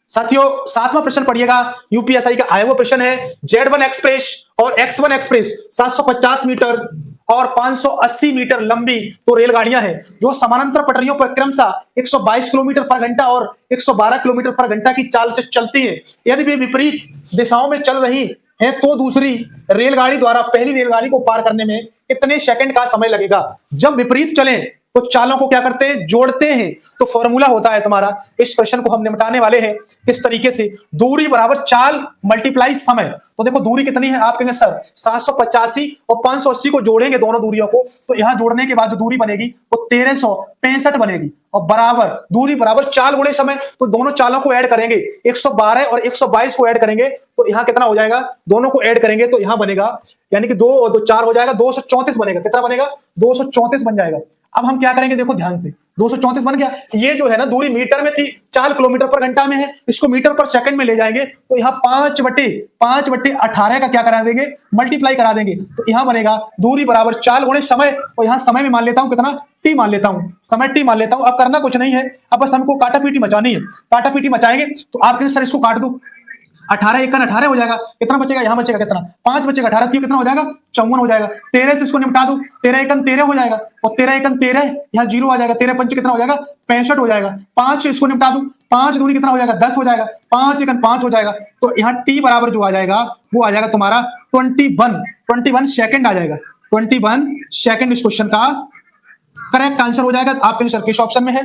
साथियों, सातवां प्रश्न पढ़िएगा, यूपीएसआई का आया हुआ प्रश्न है। Z1 एक्सप्रेस और X1 एक्सप्रेस 750 मीटर और 580 मीटर लंबी तो रेलगाड़ियां हैं जो समानांतर पटरियों पर क्रमशः 122 किलोमीटर पर घंटा और 112 किलोमीटर पर घंटा की चाल से चलती है। यदि वे विपरीत दिशाओं में चल रही है तो दूसरी रेलगाड़ी द्वारा पहली रेलगाड़ी को पार करने में कितने सेकंड का समय लगेगा। जब विपरीत चलें तो चालों को क्या करते हैं, जोड़ते हैं। तो फॉर्मूला होता है तुम्हारा, इस प्रश्न को हम निपटाने वाले हैं किस तरीके से, दूरी बराबर चाल मल्टीप्लाई समय। तो देखो दूरी कितनी है, आप कहेंगे सर 785 और 580 को जोड़ेंगे दोनों दूरियों को, तो यहां जोड़ने के बाद जो दूरी बनेगी वो 1365 बनेगी, और बराबर दूरी बराबर चाल गुणे समय। तो दोनों चालों को ऐड करेंगे, 112 और 122 को ऐड करेंगे तो यहां कितना हो जाएगा, दोनों को ऐड करेंगे तो यहां बनेगा, यानी कि 2 और 2 4 हो जाएगा, 234 बनेगा। कितना बनेगा, 234 बन जाएगा। अब हम क्या करेंगे, देखो ध्यान से, 234 बन गया। ये जो है ना दूरी मीटर में थी, 4 किलोमीटर पर घंटा में है, इसको मीटर पर सेकंड में ले जाएंगे तो यहाँ 5/18 का क्या करा देंगे, मल्टीप्लाई करा देंगे। तो यहाँ बनेगा दूरी बराबर चाल गुणे समय, और यहाँ समय में मान लेता हूं कितना, टी मान लेता हूं, समय टी मान लेता हूं। अब करना कुछ नहीं है, अब बस हमको काटा पीटी मचानी है। काटा पीटी मचाएंगे तो आप कहेंगे सर इसको काट दो, 18 एकन 18 हो जाएगा। कितना बचेगा, यहां बचेगा कितना, 5 बचेगा, 18 कितना हो जाएगा, 54 हो जाएगा। 13 से इसको निपटा दो, 13 एकन 13 हो जाएगा, और 13 एकन 13 यहाँ 0 आ जाएगा, 13 पंच कितना हो जाएगा, 65 हो जाएगा। 5 से इसको निपटा दो, 5 दूनी कितना हो जाएगा, 10 हो जाएगा, 5 एकन 5 हो जाएगा। तो यहाँ टी बराबर जो आ जाएगा वो आ जाएगा तुम्हारा 21 सेकंड आ जाएगा। 21 सेकंड इस क्वेश्चन का करेक्ट आंसर हो जाएगा। आप कहेंगे सर किस ऑप्शन में है,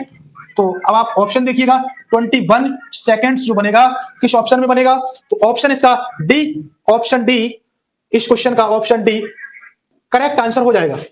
तो अब आप ऑप्शन देखिएगा, 21 सेकंड्स जो बनेगा किस ऑप्शन में बनेगा, तो ऑप्शन इसका डी, ऑप्शन डी, इस क्वेश्चन का ऑप्शन डी करेक्ट आंसर हो जाएगा।